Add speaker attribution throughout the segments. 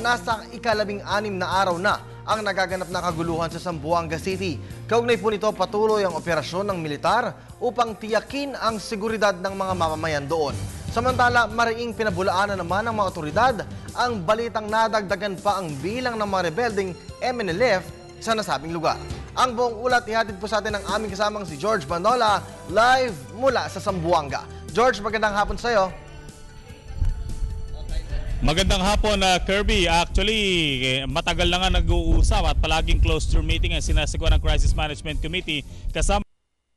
Speaker 1: Nasa ika-16 na araw na ang nagaganap na kaguluhan sa Zamboanga City. Kaugnay po nito patuloy ang operasyon ng militar upang tiyakin ang seguridad ng mga mamamayan doon. Samantala, mariing pinabulaanan naman ng mga otoridad ang balitang nadagdagan pa ang bilang ng mga rebelding MNLF sa nasabing lugar. Ang buong ulat ihatid po sa atin ng aming kasamang si George Banola live mula sa Zamboanga. George, magandang hapon sa iyo.
Speaker 2: Magandang hapon, Kirby. Actually, matagal na nga nag-uusap at palaging closed-door meeting ang sinasagawa ng Crisis Management Committee kasama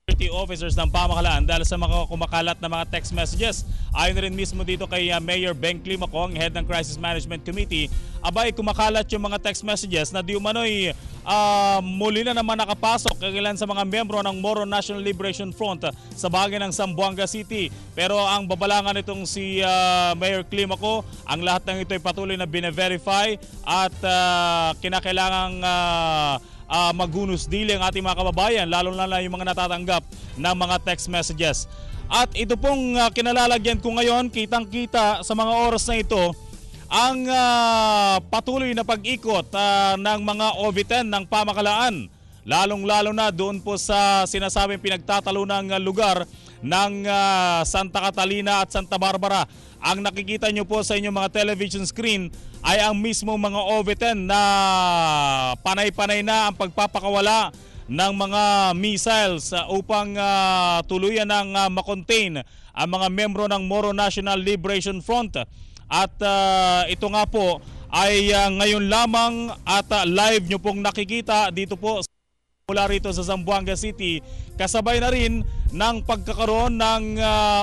Speaker 2: security officers ng pamahalaan dahil sa mga kumakalat na mga text messages. Ayon rin mismo dito kay Mayor Beng Climacong, head ng Crisis Management Committee, abay kumakalat yung mga text messages na di umano'y muli na naman nakapasok kagilan sa mga membro ng Moro National Liberation Front sa bahagi ng Zamboanga City. Pero ang babalangan nitong si Mayor Climaco, ang lahat ng ito ay patuloy na bine-verify at kinakailangang magunos dili ang ating mga kababayan, lalo na yung mga natatanggap ng mga text messages. At ito pong kinalalagyan ko ngayon, kitang-kita sa mga oras na ito, ang patuloy na pag-ikot ng mga OV-10 ng pamahalaan, lalong-lalo na doon po sa sinasabing pinagtatalunang lugar ng Santa Catalina at Santa Barbara. Ang nakikita nyo po sa inyong mga television screen ay ang mismong mga OV-10 na panay-panay na ang pagpapakawala ng mga missiles upang tuluyan ng makontain ang mga membro ng Moro National Liberation Front. At ito nga po ay ngayon lamang at live nyo pong nakikita dito po mula rito sa Zamboanga City, kasabay na rin ng pagkakaroon ng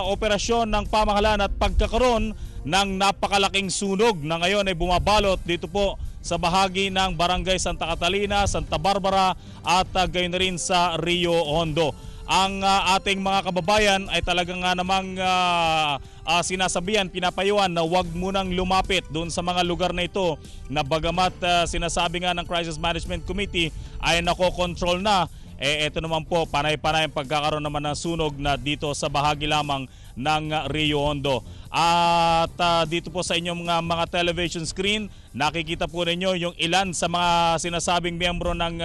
Speaker 2: operasyon ng pamahalaan at pagkakaroon ng napakalaking sunog na ngayon ay bumabalot dito po sa bahagi ng Barangay Santa Catalina, Santa Barbara at gayon na rin sa Rio Hondo. Ang ating mga kababayan ay talagang namang sinasabihan, pinapayuan na huwag munang lumapit doon sa mga lugar na ito na bagamat sinasabi nga ng Crisis Management Committee ay nakokontrol na. Ito naman po, panay-panay ang pagkakaroon naman ng sunog na dito sa bahagi lamang ng Rio Hondo. At dito po sa inyong mga television screen, nakikita po ninyo yung ilan sa mga sinasabing miyembro ng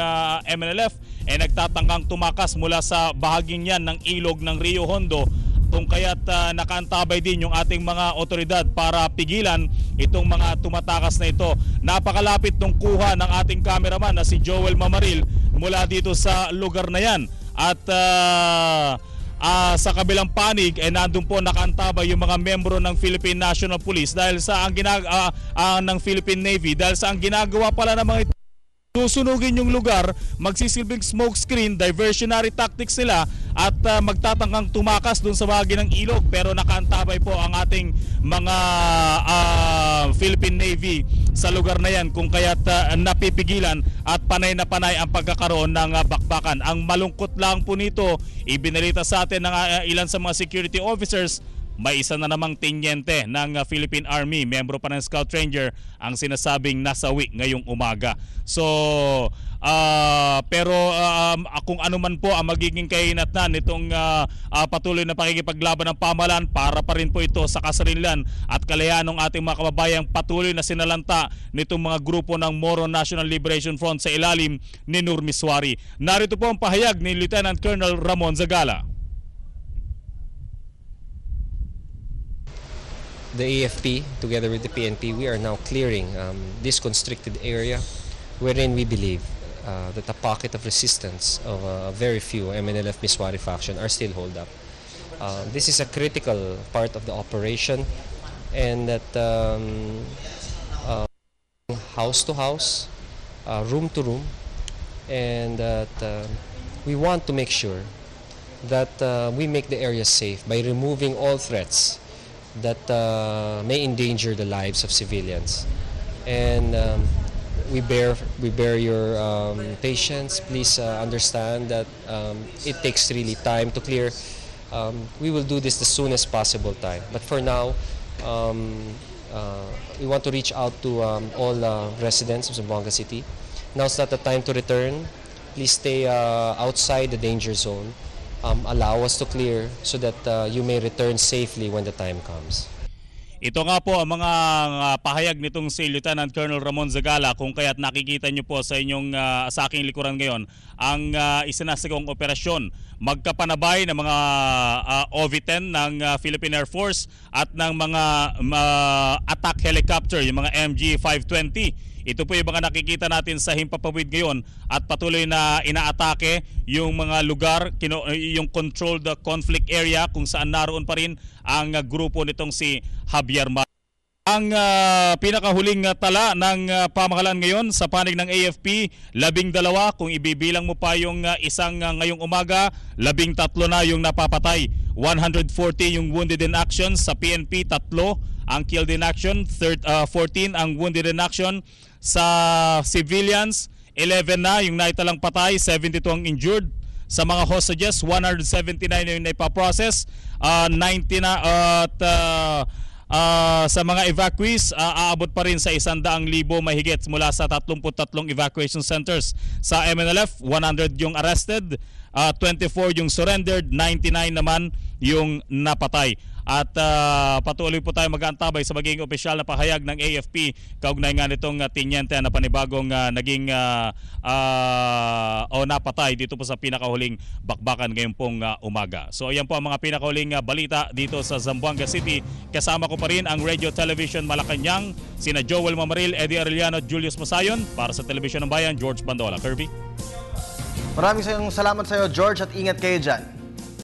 Speaker 2: MNLF ay nagtatangkang tumakas mula sa bahaging yan ng ilog ng Rio Hondo. Kung kaya't nakaantabay din yung ating mga otoridad para pigilan itong mga tumatakas na ito. Napakalapit ng kuha ng ating cameraman na si Joel Mamaril mula dito sa lugar na yan. At sa kabilang panig ay nandun po nakaantabay yung mga membro ng Philippine National Police dahil sa ang ng Philippine Navy dahil sa ang ginagawa pala ng mga susunugin yung lugar, magsisilbing smoke screen, diversionary tactics nila at magtatangkang tumakas dun sa bahagi ng ilog, pero nakaantabay po ang ating mga Philippine Navy sa lugar na yan kung kaya't napipigilan at panay na panay ang pagkakaroon ng bakbakan. Ang malungkot lang po nito, ibinalita sa atin ng ilan sa mga security officers, may isa na namang tenyente ng Philippine Army, membro pa ng Scout Ranger, ang sinasabing nasawi ngayong umaga. So, pero kung ano man po ang magiging kahinatnan nitong patuloy na pakikipaglaban ng pamahalaan, para pa rin po ito sa kasarilan at kalayaan ng ating mga kababayang patuloy na sinalanta nitong mga grupo ng Moro National Liberation Front sa ilalim ni Nur Miswari. Narito po ang pahayag ni Lieutenant Colonel Ramon Zagala.
Speaker 3: The AFP, together with the PNP, we are now clearing this constricted area wherein we believe that a pocket of resistance of a very few MNLF Miswari faction are still holed up. This is a critical part of the operation, and that house to house, room to room, and that we want to make sure that we make the area safe by removing all threats that may endanger the lives of civilians. And we bear your patience. Please understand that it takes really time to clear. We will do this the soonest possible time. But for now, we want to reach out to all residents of Zamboanga City. Now's not the time to return. Please stay outside the danger zone. Allow us to clear so that you may return safely when the time comes.
Speaker 2: Ito nga po ang mga pahayag nitong si Lieutenant Colonel Ramon Zagala, kung kaya't nakikita nyo po sa inyong sa aking likuran ngayon ang isinasagawang operasyon. Magkapanabay ng mga OV-10 ng Philippine Air Force at ng mga attack helicopter, yung mga MG-520. Ito po yung mga nakikita natin sa himpapawid ngayon at patuloy na inaatake yung mga lugar, yung controlled conflict area kung saan naroon pa rin ang grupo nitong si Javier Mar. Ang pinakahuling tala ng pamahalaan ngayon sa panig ng AFP, 12. Kung ibibilang mo pa yung isang ngayong umaga, 13 na yung napapatay. 140 yung wounded in action. Sa PNP, 3 ang killed in action, 14 ang wounded in action. Sa civilians, 11 na yung naitalang patay, 72 ang injured. Sa mga hostages, 179 yung naipaprocess, 90 na at sa mga evacuees, aabot pa rin sa 100,000 mahigit mula sa 33 evacuation centers. Sa MNLF, 100 yung arrested, 24 yung surrendered, 99 naman yung napatay. At patuloy po tayo mag-aantabay sa magiging opisyal na pahayag ng AFP kaugnay nga nitong tinyente na panibagong naging napatay dito po sa pinakahuling bakbakan ngayon pong umaga. So ayan po ang mga pinakahuling balita dito sa Zamboanga City. Kasama ko pa rin ang Radio Television Malacanang, sina Joel Mamaril, Eddie Arellano at Julius Masayon. Para sa Telebisyon ng Bayan, George Bandola. Kirby?
Speaker 1: Maraming salamat sa iyo, George, at ingat kayo dyan.